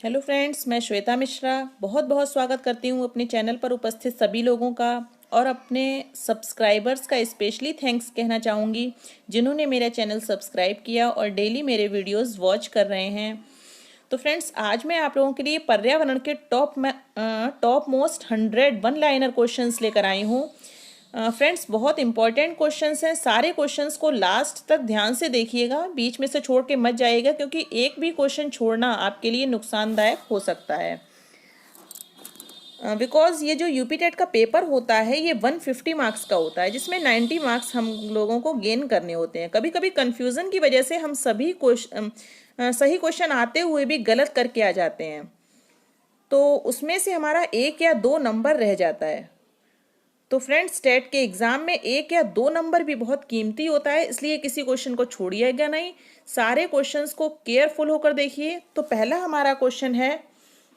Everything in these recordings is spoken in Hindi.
हेलो फ्रेंड्स, मैं श्वेता मिश्रा बहुत बहुत स्वागत करती हूँ अपने चैनल पर उपस्थित सभी लोगों का। और अपने सब्सक्राइबर्स का स्पेशली थैंक्स कहना चाहूँगी जिन्होंने मेरा चैनल सब्सक्राइब किया और डेली मेरे वीडियोस वॉच कर रहे हैं। तो फ्रेंड्स, आज मैं आप लोगों के लिए पर्यावरण के top most 100 one liner questions लेकर आई हूँ। फ्रेंड्स, बहुत इंपॉर्टेंट क्वेश्चंस हैं। सारे क्वेश्चंस को लास्ट तक ध्यान से देखिएगा, बीच में से छोड़ के मत जाइएगा, क्योंकि एक भी क्वेश्चन छोड़ना आपके लिए नुकसानदायक हो सकता है। बिकॉज ये जो यूपी टेट का पेपर होता है ये 150 मार्क्स का होता है, जिसमें 90 मार्क्स हम लोगों को गेन करने होते हैं। कभी कभी कन्फ्यूज़न की वजह से हम सभी सही क्वेश्चन आते हुए भी गलत करके आ जाते हैं, तो उसमें से हमारा 1 या 2 नंबर रह जाता है। तो फ्रेंड्स, स्टेट के एग्जाम में 1 या 2 नंबर भी बहुत कीमती होता है, इसलिए किसी क्वेश्चन को छोड़िएगा नहीं, सारे क्वेश्चंस को केयरफुल होकर देखिए। तो पहला हमारा क्वेश्चन है,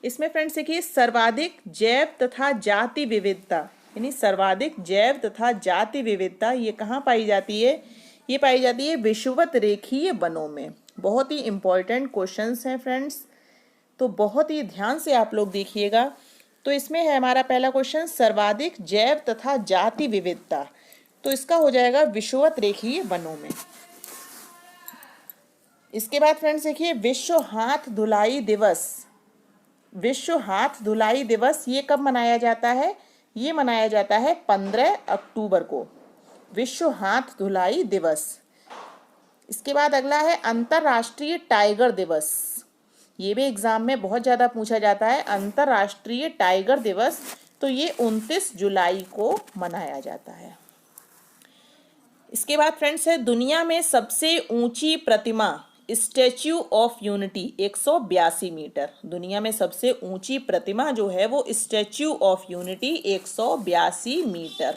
इसमें फ्रेंड्स देखिए, सर्वाधिक जैव तथा जाति विविधता, यानी सर्वाधिक जैव तथा जाति विविधता ये कहाँ पाई जाती है? ये पाई जाती है विषुवत रेखीय वनों में। बहुत ही इंपॉर्टेंट क्वेश्चंस हैं फ्रेंड्स, तो बहुत ही ध्यान से आप लोग देखिएगा। तो इसमें है हमारा पहला क्वेश्चन, सर्वाधिक जैव तथा जाति विविधता, तो इसका हो जाएगा विषुवत रेखीय वनों में। इसके बाद फ्रेंड्स देखिए, विश्व हाथ धुलाई दिवस। विश्व हाथ धुलाई दिवस ये कब मनाया जाता है? ये मनाया जाता है 15 अक्टूबर को, विश्व हाथ धुलाई दिवस। इसके बाद अगला है अंतर्राष्ट्रीय टाइगर दिवस। ये भी एग्जाम में बहुत ज़्यादा पूछा जाता है, अंतर्राष्ट्रीय टाइगर दिवस, तो ये 29 जुलाई को मनाया जाता है। इसके बाद फ्रेंड्स है, दुनिया में सबसे ऊंची प्रतिमा स्टैच्यू ऑफ यूनिटी 182 मीटर। दुनिया में सबसे ऊंची प्रतिमा जो है वो स्टैच्यू ऑफ यूनिटी 182 मीटर।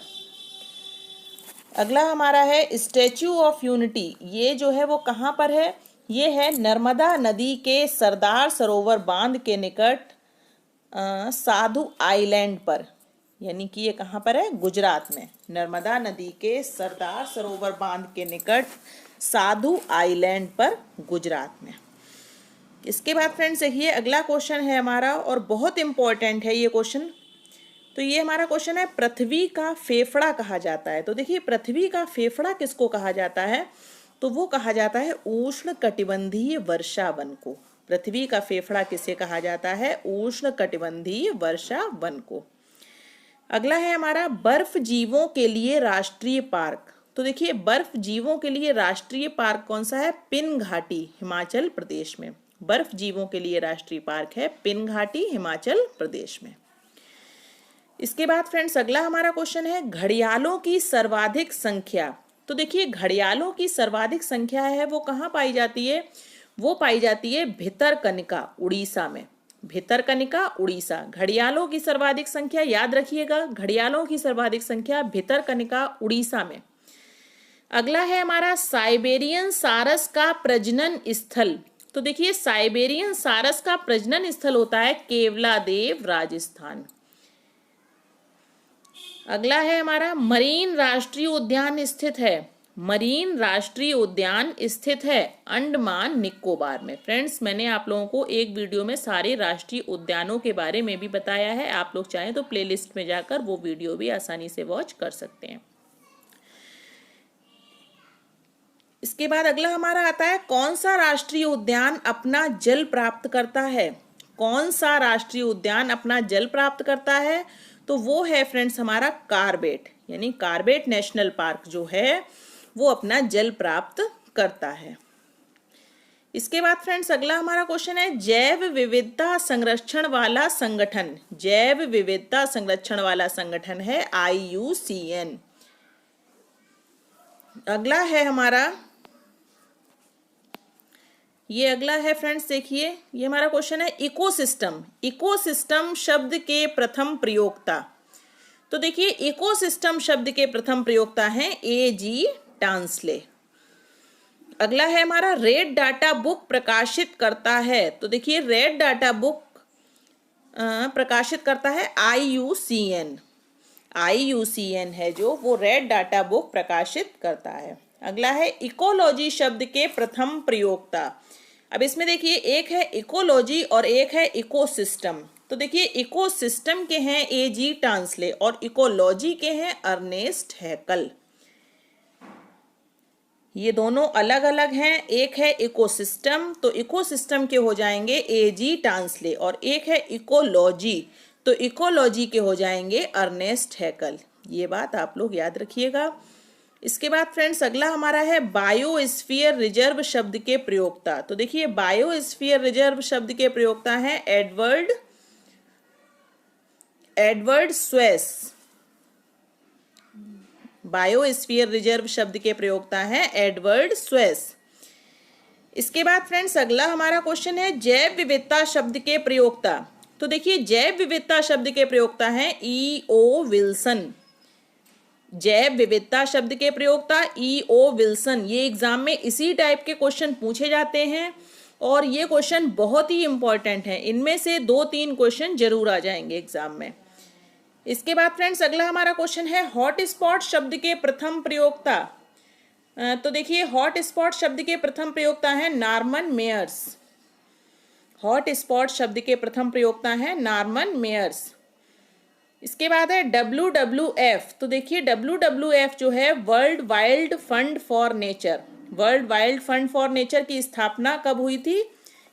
अगला हमारा है स्टैच्यू ऑफ यूनिटी, ये जो है वो कहाँ पर है? ये है नर्मदा नदी के सरदार सरोवर बांध के निकट साधु आइलैंड पर, यानी कि ये कहाँ पर है? गुजरात में, नर्मदा नदी के सरदार सरोवर बांध के निकट साधु आइलैंड पर, गुजरात में। इसके बाद फ्रेंड्स देखिए, अगला क्वेश्चन है हमारा और बहुत इंपॉर्टेंट है ये क्वेश्चन। तो ये हमारा क्वेश्चन है, पृथ्वी का फेफड़ा कहा जाता है। तो देखिए, पृथ्वी का फेफड़ा किसको कहा जाता है? तो वो कहा जाता है उष्ण कटिबंधीय वर्षा वन को। पृथ्वी का फेफड़ा किसे कहा जाता है? उष्ण कटिबंधीय वर्षा वन को। अगला है हमारा, बर्फ जीवों के लिए राष्ट्रीय पार्क। तो देखिए, बर्फ जीवों के लिए राष्ट्रीय पार्क कौन सा है? पिन घाटी, हिमाचल प्रदेश में। बर्फ जीवों के लिए राष्ट्रीय पार्क है पिन घाटी, हिमाचल प्रदेश में। इसके बाद फ्रेंड्स अगला हमारा क्वेश्चन है, घड़ियालों की सर्वाधिक संख्या। तो देखिए, घड़ियालों की सर्वाधिक संख्या है वो कहाँ पाई जाती है? वो पाई जाती है भितरकनिका, उड़ीसा में। भितरकनिका, उड़ीसा। घड़ियालों की सर्वाधिक संख्या याद रखिएगा, घड़ियालों की सर्वाधिक संख्या भितरकनिका, उड़ीसा में। अगला है हमारा, साइबेरियन सारस का प्रजनन स्थल। तो देखिए, साइबेरियन सारस का प्रजनन स्थल होता है केवलादेव, राजस्थान। अगला है हमारा, मरीन राष्ट्रीय उद्यान स्थित है। मरीन राष्ट्रीय उद्यान स्थित है अंडमान निकोबार में। फ्रेंड्स, मैंने आप लोगों को एक वीडियो में सारे राष्ट्रीय उद्यानों के बारे में भी बताया है, आप लोग चाहें तो प्लेलिस्ट में जाकर वो वीडियो भी आसानी से वॉच कर सकते हैं। इसके बाद अगला हमारा आता है, कौन सा राष्ट्रीय उद्यान अपना जल प्राप्त करता है? कौन सा राष्ट्रीय उद्यान अपना जल प्राप्त करता है? तो वो है फ्रेंड्स हमारा कार्बेट, यानी कार्बेट नेशनल पार्क जो है वो अपना जल प्राप्त करता है। इसके बाद फ्रेंड्स अगला हमारा क्वेश्चन है, जैव विविधता संरक्षण वाला संगठन। जैव विविधता संरक्षण वाला संगठन है IUCN। अगला है हमारा, ये अगला है फ्रेंड्स देखिए, ये हमारा क्वेश्चन है, इकोसिस्टम। इकोसिस्टम शब्द के प्रथम प्रयोक्ता। तो देखिए, इकोसिस्टम शब्द के प्रथम प्रयोक्ता हैं AG टांसले। अगला है हमारा, रेड डाटा बुक प्रकाशित करता है। तो देखिए, रेड डाटा बुक प्रकाशित करता है IUCN। IUCN है जो वो रेड डाटा बुक प्रकाशित करता है। अगला है, इकोलॉजी शब्द के प्रथम प्रयोक्ता। अब इसमें देखिए एक है इकोलॉजी और एक है इकोसिस्टम। तो देखिए इकोसिस्टम के हैं A.G. टांसले और इकोलॉजी के हैं अर्नेस्ट हैकल। ये दोनों अलग अलग हैं। एक है इकोसिस्टम, तो इकोसिस्टम के हो जाएंगे A.G. टांसले और एक है इकोलॉजी, तो इकोलॉजी के हो जाएंगे अर्नेस्ट हैकल। ये बात आप लोग याद रखिएगा। इसके बाद फ्रेंड्स अगला हमारा है बायोस्फीयर रिजर्व शब्द के प्रयोक्ता। तो देखिए बायोस्फीयर रिजर्व शब्द के प्रयोक्ता हैं एडवर्ड स्वेस। बायोस्फीयर रिजर्व शब्द के प्रयोक्ता हैं एडवर्ड स्वेस। इसके बाद फ्रेंड्स अगला हमारा क्वेश्चन है जैव विविधता शब्द के प्रयोक्ता। तो देखिए जैव विविधता शब्द के प्रयोक्ता हैं E.O. विल्सन। जैव विविधता शब्द के प्रयोक्ता E.O. विल्सन। ये एग्जाम में इसी टाइप के क्वेश्चन पूछे जाते हैं और ये क्वेश्चन बहुत ही इंपॉर्टेंट हैं। इनमें से 2-3 क्वेश्चन जरूर आ जाएंगे एग्जाम में। इसके बाद फ्रेंड्स अगला हमारा क्वेश्चन है हॉट स्पॉट शब्द के प्रथम प्रयोक्ता। तो देखिए हॉट स्पॉट शब्द के प्रथम प्रयोक्ता हैं नॉर्मन मेयर्स। हॉट स्पॉट शब्द के प्रथम प्रयोक्ता हैं नॉर्मन मेयर्स। इसके बाद है WWF। तो देखिए WWF जो है world wild fund for nature. World wild fund for nature की स्थापना कब हुई थी?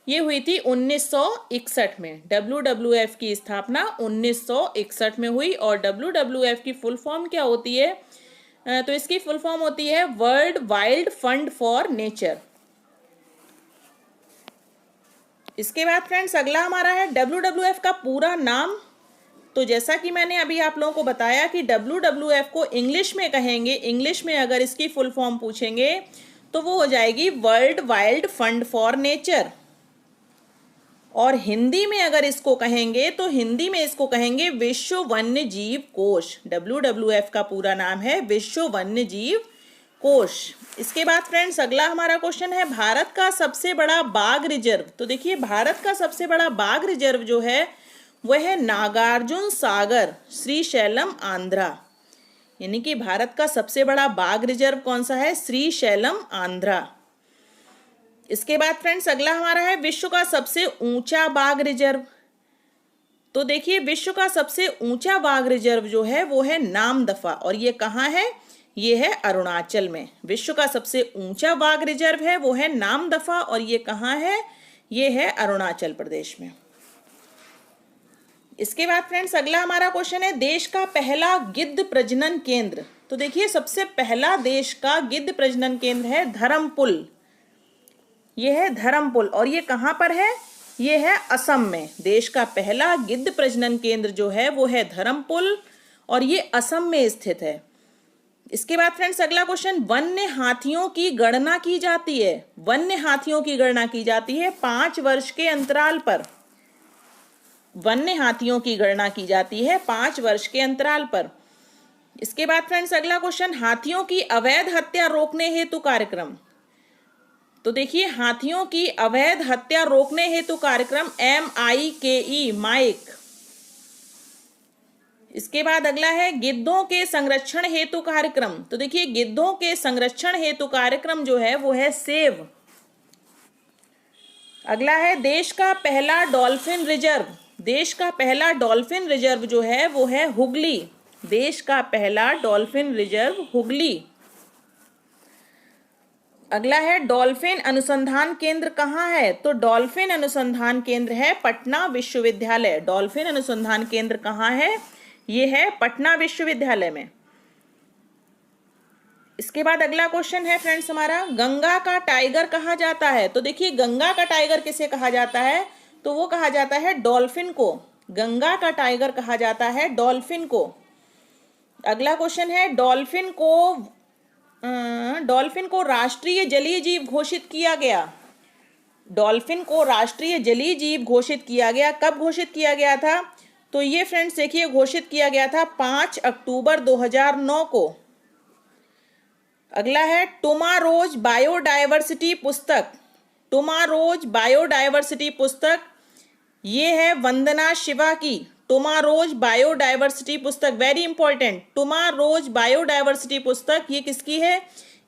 ये हुई थी 1961 में। WWF की स्थापना 1961 में हुई और WWF की फुल फॉर्म क्या होती है? तो इसकी फुल फॉर्म होती है world wild fund for nature. इसके बाद फ्रेंड्स अगला हमारा है WWF का पूरा नाम। तो जैसा कि मैंने अभी आप लोगों को बताया कि WWF को इंग्लिश में कहेंगे, इंग्लिश में अगर इसकी फुल फॉर्म पूछेंगे तो वो हो जाएगी world wild fund for nature. और हिंदी में अगर इसको कहेंगे तो हिंदी में इसको कहेंगे विश्व वन्य जीव कोष। WWF का पूरा नाम है विश्व वन्य जीव कोष। इसके बाद फ्रेंड्स अगला हमारा क्वेश्चन है भारत का सबसे बड़ा बाघ रिजर्व। तो देखिए भारत का सबसे बड़ा बाघ रिजर्व जो है वह है नागार्जुन सागर, श्रीशैलम, आंध्रा। यानी कि भारत का सबसे बड़ा बाघ रिजर्व कौन सा है? श्रीशैलम, आंध्रा। इसके बाद फ्रेंड्स अगला हमारा है विश्व का सबसे ऊंचा बाघ रिजर्व। तो देखिए विश्व का सबसे ऊंचा बाघ रिजर्व जो है वो है नामदफा और ये कहाँ है? ये है अरुणाचल में। विश्व का सबसे ऊंचा बाघ रिजर्व है वो है नामदफा और ये कहाँ है? ये है अरुणाचल प्रदेश में। इसके बाद फ्रेंड्स अगला हमारा क्वेश्चन है देश का पहला गिद्ध प्रजनन केंद्र। तो देखिए सबसे पहला देश का गिद्ध प्रजनन केंद्र है धरमपुल। यह है धरमपुल और ये कहाँ पर है? ये है असम में। देश का पहला गिद्ध प्रजनन केंद्र जो है वो है धरमपुल और ये असम में स्थित है। इसके बाद फ्रेंड्स अगला क्वेश्चन वन्य हाथियों की गणना की जाती है। वन्य हाथियों की गणना की जाती है 5 वर्ष के अंतराल पर। वन्य हाथियों की गणना की जाती है 5 वर्ष के अंतराल पर। इसके बाद फ्रेंड्स अगला क्वेश्चन हाथियों की अवैध हत्या रोकने हेतु कार्यक्रम। तो देखिए हाथियों की अवैध हत्या रोकने हेतु कार्यक्रम MIKE, माइक। इसके बाद अगला है गिद्धों के संरक्षण हेतु कार्यक्रम। तो देखिए गिद्धों के संरक्षण हेतु कार्यक्रम जो है वो है सेव। अगला है देश का पहला डॉल्फिन रिजर्व। देश का पहला डॉल्फिन रिजर्व जो है वो है हुगली। देश का पहला डॉल्फिन रिजर्व हुगली। अगला है डॉल्फिन अनुसंधान केंद्र कहाँ है? तो डॉल्फिन अनुसंधान केंद्र है पटना विश्वविद्यालय। डॉल्फिन अनुसंधान केंद्र कहाँ है? ये है पटना विश्वविद्यालय में। इसके बाद अगला क्वेश्चन है फ्रेंड्स हमारा गंगा का टाइगर कहा जाता है। तो देखिए गंगा का टाइगर किसे कहा जाता है? तो वो कहा जाता है डॉल्फिन को। गंगा का टाइगर कहा जाता है डॉल्फिन को। अगला क्वेश्चन है डॉल्फिन को राष्ट्रीय जलीय जीव घोषित किया गया। डॉल्फिन को राष्ट्रीय जलीय जीव घोषित किया गया। कब घोषित किया गया था? तो ये फ्रेंड्स देखिए घोषित किया गया था 5 अक्टूबर 2009 को। अगला है टुमारोज बायोडायवर्सिटी पुस्तक। टुमारोज बायोडायवर्सिटी पुस्तक ये है वंदना शिवा की। टुमारोज बायोडायवर्सिटी पुस्तक वेरी इंपॉर्टेंट। टुमारोज बायोडायवर्सिटी पुस्तक ये किसकी है?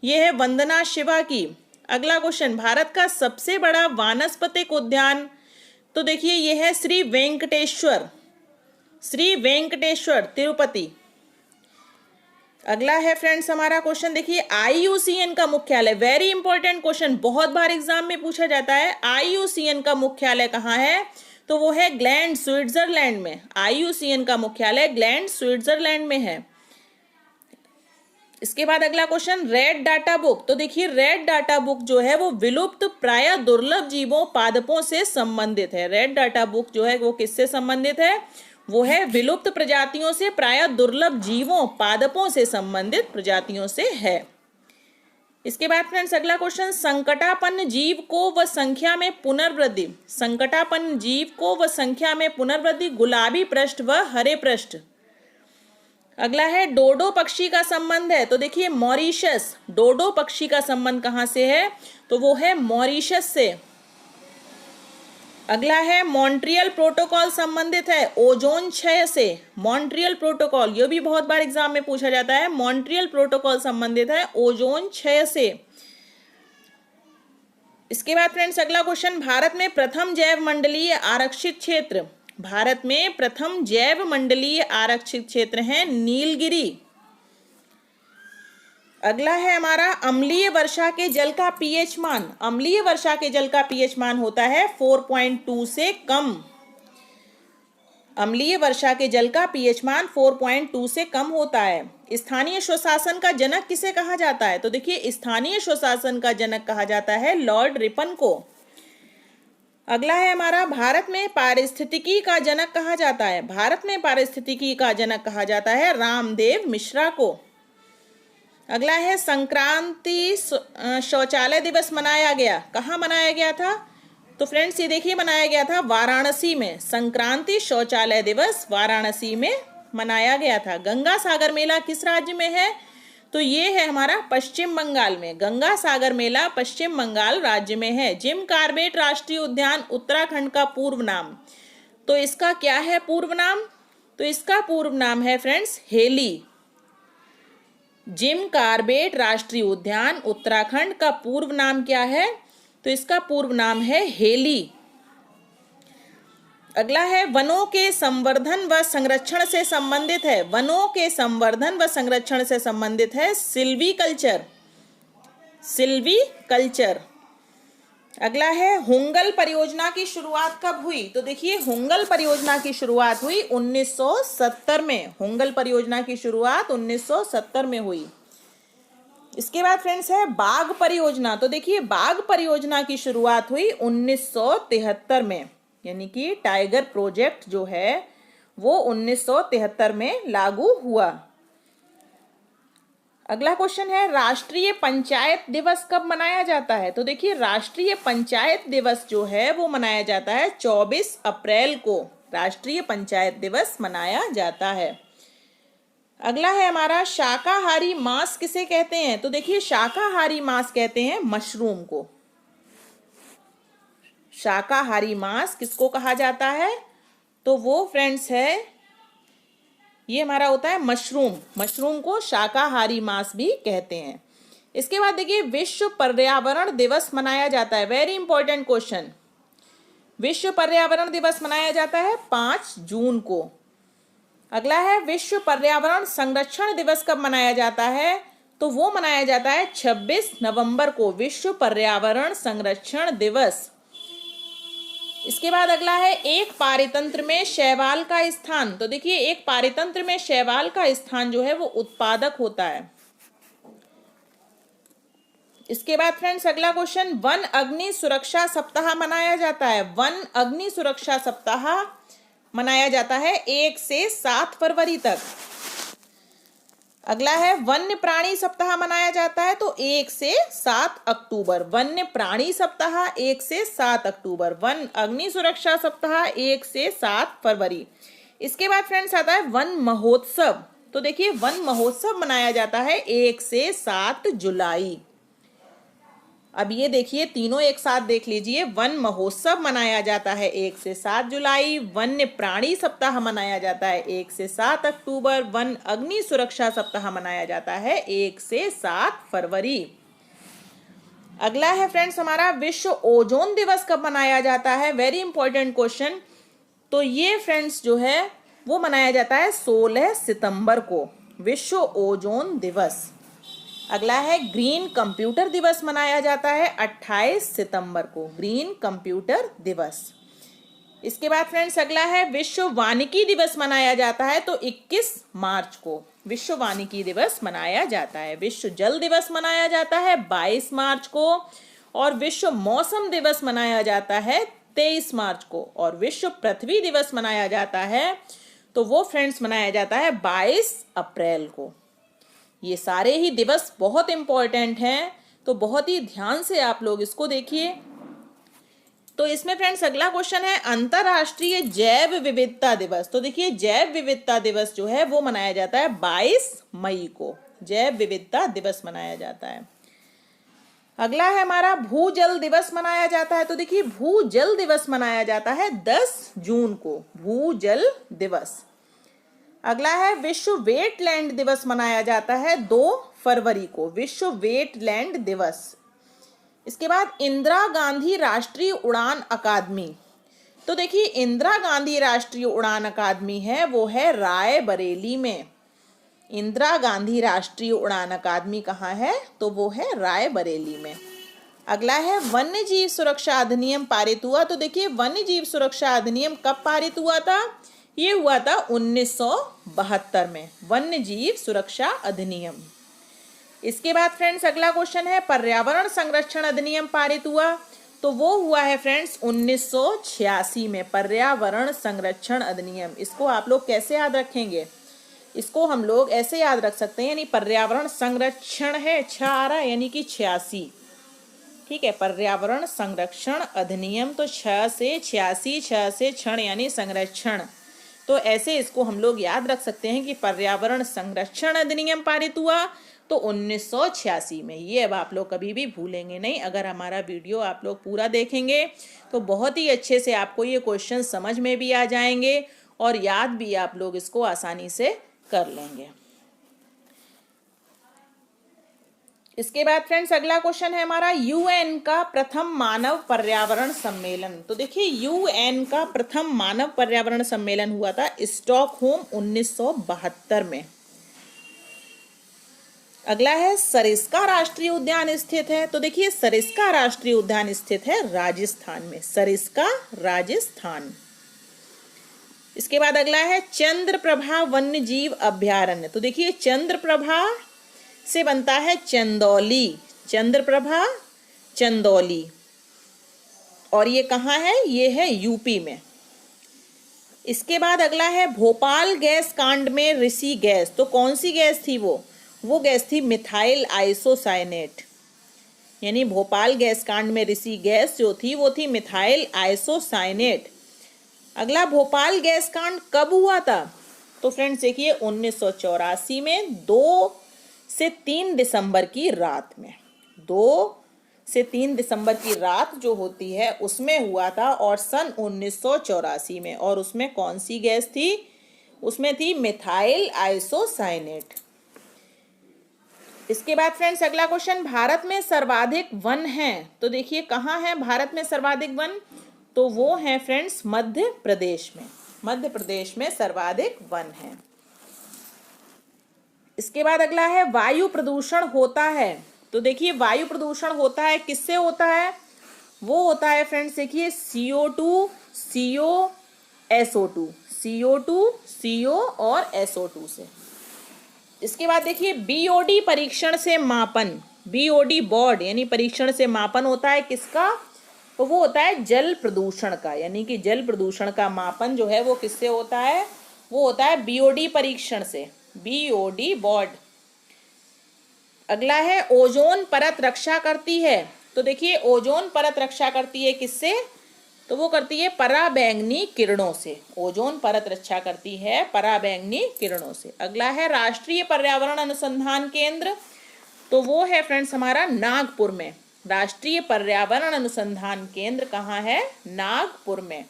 ये है वंदना शिवा की। अगला क्वेश्चन, भारत का सबसे बड़ा वानस्पतिक उद्यान, तो देखिए ये है श्री वेंकटेश्वर तिरुपति। अगला है फ्रेंड्स हमारा क्वेश्चन, देखिए IUCN का मुख्यालय, वेरी इंपॉर्टेंट क्वेश्चन, बहुत बार एग्जाम में पूछा जाता है, IUCN का मुख्यालय कहाँ है, तो वो है ग्लैंड, स्विट्जरलैंड में। IUCN का मुख्यालय ग्लैंड, स्विट्जरलैंड में है। इसके बाद अगला क्वेश्चन, रेड डाटा बुक, तो देखिए रेड डाटा बुक जो है वो विलुप्त प्राय दुर्लभ जीवों पादपों से संबंधित है। रेड डाटा बुक जो है वो किससे संबंधित है, वो है विलुप्त प्रजातियों से, प्राय दुर्लभ जीवों पादपों से संबंधित प्रजातियों से है। इसके बाद फ्रेंड्स अगला क्वेश्चन, संकटापन्न जीव को व संख्या में पुनर्वृद्धि, संकटापन्न जीव को व संख्या में पुनर्वृद्धि, गुलाबी पृष्ठ व हरे पृष्ठ। अगला है डोडो पक्षी का संबंध है, तो देखिए मॉरिशस, डोडो पक्षी का संबंध कहां से है, तो वो है मॉरिशस से। अगला है मॉन्ट्रियल प्रोटोकॉल संबंधित है ओजोन क्षय से। मॉन्ट्रियल प्रोटोकॉल, ये भी बहुत बार एग्जाम में पूछा जाता है, मॉन्ट्रियल प्रोटोकॉल संबंधित है ओजोन क्षय से। इसके बाद फ्रेंड्स अगला क्वेश्चन, भारत में प्रथम जैव मंडलीय आरक्षित क्षेत्र, भारत में प्रथम जैव मंडलीय आरक्षित क्षेत्र है नीलगिरी। अगला है हमारा अम्लीय वर्षा के जल का पीएच मान, अम्लीय वर्षा के जल का पीएच मान होता है 4.2 से कम। अम्लीय वर्षा के जल का पीएच मान 4.2 से कम होता है। स्थानीय स्वशासन का जनक किसे कहा जाता है, तो देखिए स्थानीय स्वशासन का जनक कहा जाता है लॉर्ड रिपन को। अगला है हमारा, भारत में पारिस्थितिकी का जनक कहा जाता है, भारत में पारिस्थितिकी का जनक कहा जाता है रामदेव मिश्रा को। अगला है संक्रांति शौचालय दिवस मनाया गया, कहाँ मनाया गया था, तो फ्रेंड्स ये देखिए मनाया गया था वाराणसी में। संक्रांति शौचालय दिवस वाराणसी में मनाया गया था। गंगा सागर मेला किस राज्य में है, तो ये है हमारा पश्चिम बंगाल में। गंगा सागर मेला पश्चिम बंगाल राज्य में है। जिम कॉर्बेट राष्ट्रीय उद्यान उत्तराखंड का पूर्व नाम, तो इसका क्या है पूर्व नाम, तो इसका पूर्व नाम है फ्रेंड्स हेली। जिम कॉर्बेट राष्ट्रीय उद्यान उत्तराखंड का पूर्व नाम क्या है, तो इसका पूर्व नाम है हेली। अगला है वनों के संवर्धन व संरक्षण से संबंधित है, वनों के संवर्धन व संरक्षण से संबंधित है सिल्वीकल्चर, सिल्वीकल्चर। अगला है हुंगल परियोजना की शुरुआत कब हुई, तो देखिए हुंगल परियोजना की शुरुआत हुई 1970 में, हुंगल परियोजना की शुरुआत 1970 में हुई। इसके बाद फ्रेंड्स है बाघ परियोजना, तो देखिए बाघ परियोजना की शुरुआत हुई 1973 में, यानी कि टाइगर प्रोजेक्ट जो है वो 1973 में लागू हुआ। अगला क्वेश्चन है राष्ट्रीय पंचायत दिवस कब मनाया जाता है, तो देखिए राष्ट्रीय पंचायत दिवस जो है वो मनाया जाता है 24 अप्रैल को, राष्ट्रीय पंचायत दिवस मनाया जाता है। अगला है हमारा शाकाहारी मांस किसे कहते हैं, तो देखिए शाकाहारी मांस कहते हैं मशरूम को। शाकाहारी मांस किसको कहा जाता है, तो वो फ्रेंड्स है ये हमारा होता है मशरूम, मशरूम को शाकाहारी मांस भी कहते हैं। इसके बाद देखिए विश्व पर्यावरण दिवस मनाया जाता है, वेरी इंपॉर्टेंट क्वेश्चन, विश्व पर्यावरण दिवस मनाया जाता है 5 जून को। अगला है विश्व पर्यावरण संरक्षण दिवस कब मनाया जाता है, तो वो मनाया जाता है 26 नवंबर को, विश्व पर्यावरण संरक्षण दिवस। इसके बाद अगला है एक पारितंत्र में शैवाल का स्थान, तो देखिए एक पारितंत्र में शैवाल का स्थान जो है वो उत्पादक होता है। इसके बाद फ्रेंड्स अगला क्वेश्चन, वन अग्नि सुरक्षा सप्ताह मनाया जाता है, वन अग्नि सुरक्षा सप्ताह मनाया जाता है 1 से 7 फरवरी तक। अगला है वन्य प्राणी सप्ताह मनाया जाता है, तो 1 से 7 अक्टूबर, वन्य प्राणी सप्ताह 1 से 7 अक्टूबर, वन अग्नि सुरक्षा सप्ताह 1 से 7 फरवरी। इसके बाद फ्रेंड्स आता है वन महोत्सव, तो देखिए वन महोत्सव मनाया जाता है 1 से 7 जुलाई। अब ये देखिए तीनों एक साथ देख लीजिए, वन महोत्सव मनाया जाता है 1 से 7 जुलाई, वन्य प्राणी सप्ताह मनाया जाता है 1 से 7 अक्टूबर, वन अग्नि सुरक्षा सप्ताह मनाया जाता है 1 से 7 फरवरी। अगला है फ्रेंड्स हमारा विश्व ओजोन दिवस कब मनाया जाता है, वेरी इंपॉर्टेंट क्वेश्चन। तो ये फ्रेंड्स जो है वो मनाया जाता है 16 सितंबर को, विश्व ओजोन दिवस। अगला है ग्रीन कंप्यूटर दिवस मनाया जाता है 28 सितंबर को, ग्रीन कंप्यूटर दिवस। इसके बाद फ्रेंड्स अगला है विश्व वानिकी दिवस मनाया जाता है तो 21 मार्च को विश्व वानिकी दिवस मनाया जाता है। विश्व जल दिवस मनाया जाता है 22 मार्च को, और विश्व मौसम दिवस मनाया जाता है 23 मार्च को, और विश्व पृथ्वी दिवस मनाया जाता है तो वो फ्रेंड्स मनाया जाता है 22 अप्रैल को। ये सारे ही दिवस बहुत इंपॉर्टेंट हैं, तो बहुत ही ध्यान से आप लोग इसको देखिए। तो इसमें फ्रेंड्स अगला क्वेश्चन है अंतरराष्ट्रीय जैव विविधता दिवस। तो देखिए जैव विविधता दिवस जो है वो मनाया जाता है 22 मई को, जैव विविधता दिवस मनाया जाता है। अगला है हमारा भूजल दिवस मनाया जाता है। तो देखिए भूजल दिवस मनाया जाता है 10 जून को, भूजल दिवस। अगला है विश्व वेटलैंड दिवस मनाया जाता है 2 फरवरी को, विश्व वेटलैंड दिवस। इसके बाद इंदिरा गांधी राष्ट्रीय उड़ान अकादमी। तो देखिए इंदिरा गांधी राष्ट्रीय उड़ान अकादमी है वो है रायबरेली में। इंदिरा गांधी राष्ट्रीय उड़ान अकादमी कहाँ है, तो वो है रायबरेली में। अगला है वन्य जीव सुरक्षा अधिनियम पारित हुआ। तो देखिए वन्य जीव सुरक्षा अधिनियम कब पारित हुआ था, ये हुआ था 1972 में, वन्य जीव सुरक्षा अधिनियम। इसके बाद फ्रेंड्स अगला क्वेश्चन है पर्यावरण संरक्षण अधिनियम पारित हुआ। तो वो हुआ है फ्रेंड्स 1986 में, पर्यावरण संरक्षण अधिनियम। इसको आप लोग कैसे याद रखेंगे, इसको हम लोग ऐसे याद रख सकते हैं, यानी पर्यावरण संरक्षण है 6 आ रहा है यानी कि 86, ठीक है। पर्यावरण संरक्षण अधिनियम तो 6 से 86, 6 से क्षण यानी संरक्षण, तो ऐसे इसको हम लोग याद रख सकते हैं कि पर्यावरण संरक्षण अधिनियम पारित हुआ तो 1986 में। ये अब आप लोग कभी भी भूलेंगे नहीं, अगर हमारा वीडियो आप लोग पूरा देखेंगे तो बहुत ही अच्छे से आपको ये क्वेश्चन समझ में भी आ जाएंगे और याद भी आप लोग इसको आसानी से कर लेंगे। इसके बाद फ्रेंड्स अगला क्वेश्चन है हमारा यूएन का प्रथम मानव पर्यावरण सम्मेलन। तो देखिए यूएन का प्रथम मानव पर्यावरण सम्मेलन हुआ था स्टॉकहोम 1972 में। अगला है सरिस्का राष्ट्रीय उद्यान स्थित है। तो देखिए सरिस्का राष्ट्रीय उद्यान स्थित है राजस्थान में, सरिस्का राजस्थान। इसके बाद अगला है चंद्रप्रभा वन्य जीव अभयारण्य। तो देखिए चंद्रप्रभा से बनता है चंदौली, चंद्रप्रभा चंदौली, और ये कहाँ है, ये है यूपी में। इसके बाद अगला है भोपाल गैस कांड में ऋषि गैस। तो कौन सी गैस थी वो गैस थी मिथाइल आइसोसाइनेट, यानी भोपाल गैस कांड में ऋषि गैस जो थी वो थी मिथाइल आइसोसाइनेट। अगला भोपाल गैस कांड कब हुआ था, तो फ्रेंड्स देखिए 1984 में 2 से 3 दिसंबर की रात में, 2 से 3 दिसंबर की रात जो होती है उसमें हुआ था, और सन 1984 में। और उसमें कौन सी गैस थी, उसमें थी मिथाइल आइसोसाइनेट। इसके बाद फ्रेंड्स अगला क्वेश्चन भारत में सर्वाधिक वन हैं। तो देखिए कहाँ है भारत में सर्वाधिक वन, तो वो है फ्रेंड्स मध्य प्रदेश में, मध्य प्रदेश में सर्वाधिक वन है। इसके बाद अगला है वायु प्रदूषण होता है। तो देखिए वायु प्रदूषण होता है किससे होता है, वो होता है फ्रेंड्स देखिए CO2, CO, SO2, CO2, CO और SO2 से। इसके बाद देखिए BOD परीक्षण से मापन, BOD बोर्ड यानी परीक्षण से मापन होता है किसका, तो वो होता है जल प्रदूषण का, यानी कि जल प्रदूषण का मापन जो है वो किससे होता है, वो होता है BOD परीक्षण से, BOD बोर्ड। अगला है ओजोन परत रक्षा करती है। तो देखिए ओजोन परत रक्षा करती है किससे, तो वो करती है पराबैंगनी किरणों से, ओजोन परत रक्षा करती है पराबैंगनी किरणों से। अगला है राष्ट्रीय पर्यावरण अनुसंधान केंद्र। तो वो है फ्रेंड्स हमारा नागपुर में, राष्ट्रीय पर्यावरण अनुसंधान केंद्र कहाँ है, नागपुर में।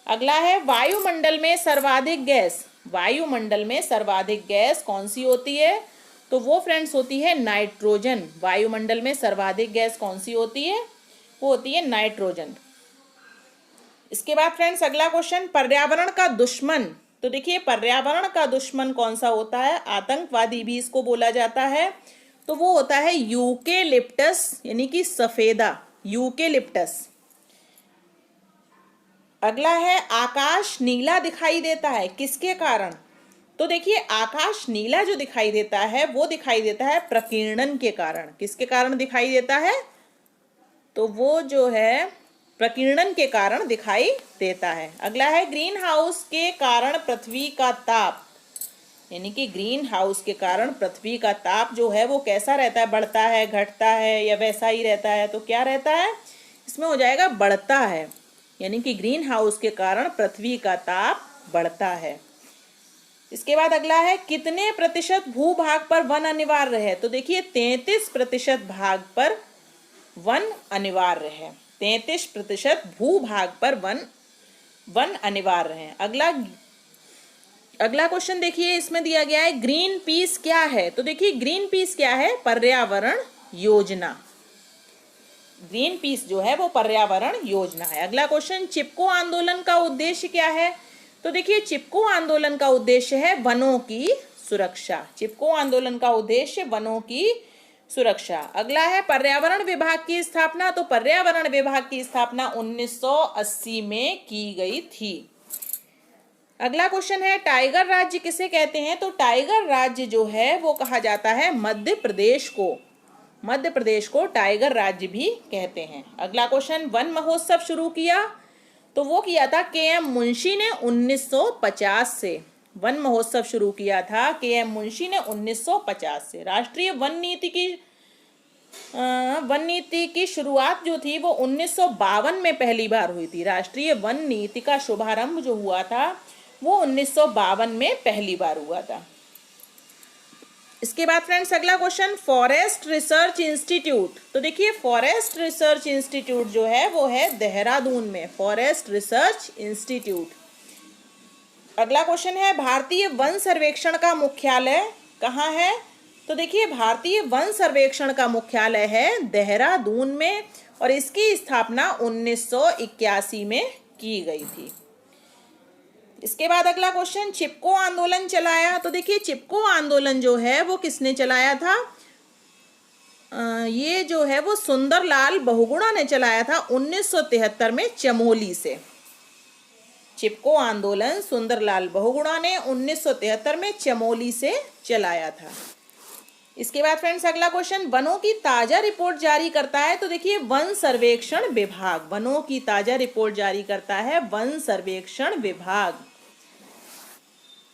अगला है वायुमंडल में सर्वाधिक गैस, वायुमंडल में सर्वाधिक गैस कौन सी होती है, तो वो फ्रेंड्स होती है नाइट्रोजन। वायुमंडल में सर्वाधिक गैस कौन सी होती है? वो होती है नाइट्रोजन। इसके बाद फ्रेंड्स अगला क्वेश्चन, पर्यावरण का दुश्मन। तो देखिए पर्यावरण का दुश्मन कौन सा होता है? आतंकवादी भी इसको बोला जाता है। तो वो होता है यूकेलिप्टस, यानी कि सफेदा, यूकेलिप्टस। अगला है, आकाश नीला दिखाई देता है, किसके कारण? तो देखिए आकाश नीला जो दिखाई देता है वो दिखाई देता है प्रकीर्णन के कारण। किसके कारण दिखाई देता है? तो वो जो है प्रकीर्णन के कारण दिखाई देता है। अगला है, ग्रीन हाउस के कारण पृथ्वी का ताप, यानी कि ग्रीन हाउस के कारण पृथ्वी का ताप जो है वो कैसा रहता है? बढ़ता है, घटता है, या वैसा ही रहता है? तो क्या रहता है इसमें? हो जाएगा बढ़ता है, यानी कि ग्रीन हाउस के कारण पृथ्वी का ताप बढ़ता है। इसके बाद अगला है, कितने प्रतिशत भूभाग पर वन अनिवार्य है? तो देखिए 33% भाग पर वन अनिवार्य है। 33% भूभाग पर वन अनिवार्य है। अगला क्वेश्चन देखिए, इसमें दिया गया है ग्रीन पीस क्या है? तो देखिए ग्रीन पीस क्या है? पर्यावरण योजना। ग्रीन पीस जो है वो पर्यावरण योजना है। अगला क्वेश्चन, चिपको आंदोलन का उद्देश्य क्या है? तो देखिए चिपको आंदोलन का उद्देश्य है वनों की सुरक्षा। चिपको आंदोलन का उद्देश्य वनों की सुरक्षा। अगला है, पर्यावरण विभाग की स्थापना। तो पर्यावरण विभाग की स्थापना 1980 में की गई थी। अगला क्वेश्चन है, टाइगर राज्य किसे कहते हैं? तो टाइगर राज्य जो है वो कहा जाता है मध्य प्रदेश को। मध्य प्रदेश को टाइगर राज्य भी कहते हैं। अगला क्वेश्चन, वन महोत्सव शुरू किया। तो वो किया था के.एम. मुंशी ने 1950 से। वन महोत्सव शुरू किया था के.एम. मुंशी ने 1950 से। राष्ट्रीय वन नीति की शुरुआत जो थी वो 1952 में पहली बार हुई थी। राष्ट्रीय वन नीति का शुभारंभ जो हुआ था वो 1952 में पहली बार हुआ था। इसके बाद फ्रेंड्स अगला क्वेश्चन, फॉरेस्ट रिसर्च इंस्टीट्यूट। तो देखिए फॉरेस्ट रिसर्च इंस्टीट्यूट जो है वो है देहरादून में, फॉरेस्ट रिसर्च इंस्टीट्यूट। अगला क्वेश्चन है, भारतीय वन सर्वेक्षण का मुख्यालय कहाँ है? तो देखिए भारतीय वन सर्वेक्षण का मुख्यालय है देहरादून में और इसकी स्थापना 1981 में की गई थी। इसके बाद अगला क्वेश्चन, चिपको आंदोलन चलाया। तो देखिए चिपको आंदोलन जो है वो किसने चलाया था? ये जो है वो सुंदरलाल बहुगुणा ने चलाया था 1973 में चमोली से। चिपको आंदोलन सुंदरलाल बहुगुणा ने 1973 में चमोली से चलाया था। इसके बाद फ्रेंड्स अगला क्वेश्चन, वनों की ताजा रिपोर्ट जारी करता है। तो देखिए वन सर्वेक्षण विभाग, वनों की ताजा रिपोर्ट जारी करता है वन सर्वेक्षण विभाग।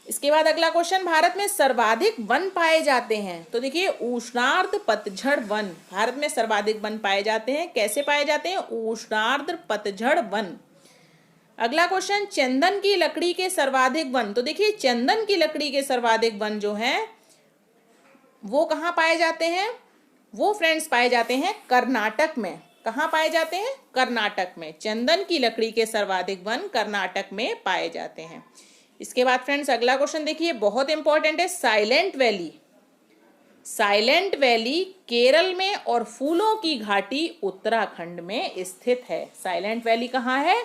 इसके बाद अगला क्वेश्चन, भारत में सर्वाधिक वन पाए जाते हैं। तो देखिए उष्णार्ध पतझड़ वन, भारत में सर्वाधिक वन पाए जाते हैं। कैसे पाए जाते हैं? उष्णार्ध पतझड़ वन। अगला क्वेश्चन, चंदन की लकड़ी के सर्वाधिक वन। तो देखिए चंदन की लकड़ी के सर्वाधिक वन जो हैं वो कहाँ पाए जाते हैं? वो फ्रेंड्स पाए जाते हैं कर्नाटक में। कहाँ पाए जाते हैं? कर्नाटक में। चंदन की लकड़ी के सर्वाधिक वन कर्नाटक में पाए जाते हैं। इसके बाद फ्रेंड्स अगला क्वेश्चन देखिए बहुत इंपॉर्टेंट है, silent valley. Silent valley Kerala में और फूलों की घाटी उत्तराखंड में स्थित है। साइलेंट वैली कहाँ है?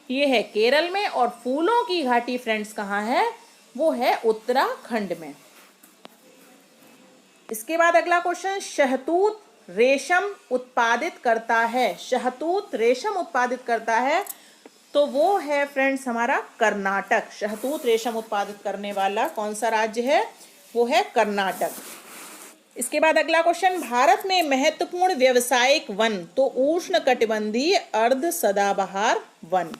ये है केरल में और फूलों की घाटी फ्रेंड्स कहाँ है? वो है उत्तराखंड में। इसके बाद अगला क्वेश्चन, शहतूत रेशम उत्पादित करता है। शहतूत रेशम उत्पादित करता है तो वो है फ्रेंड्स हमारा कर्नाटक। शहतूत रेशम उत्पादित करने वाला कौन सा राज्य है? वो है कर्नाटक। इसके बाद अगला क्वेश्चन, भारत में महत्वपूर्ण व्यावसायिक वन। तो उष्णकटिबंधीय अर्ध सदाबहार वन।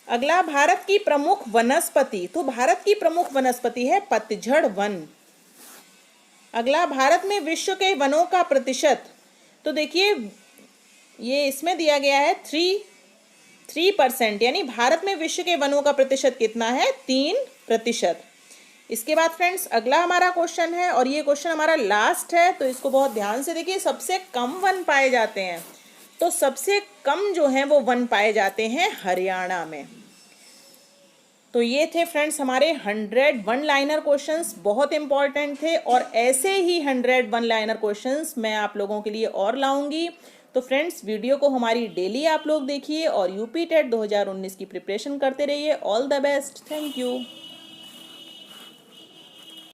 अगला, भारत की प्रमुख वनस्पति। तो भारत की प्रमुख वनस्पति है पतझड़ वन। अगला, भारत में विश्व के वनों का प्रतिशत। तो देखिए ये इसमें दिया गया है 3%, यानी भारत में विश्व के वनों का प्रतिशत कितना है? 3%। इसके बाद फ्रेंड्स अगला हमारा क्वेश्चन है और ये क्वेश्चन हमारा लास्ट है, तो इसको बहुत ध्यान से देखिए। सबसे कम वन पाए जाते हैं, तो सबसे कम जो है वो वन पाए जाते हैं हरियाणा में। तो ये थे फ्रेंड्स हमारे 100 वन लाइनर क्वेश्चंस, बहुत इंपॉर्टेंट थे और ऐसे ही 100 वन लाइनर क्वेश्चंस मैं आप लोगों के लिए और लाऊंगी। तो फ्रेंड्स वीडियो को हमारी डेली आप लोग देखिए और यूपी टेट 2019 की प्रिपरेशन करते रहिए। All the best, thank you.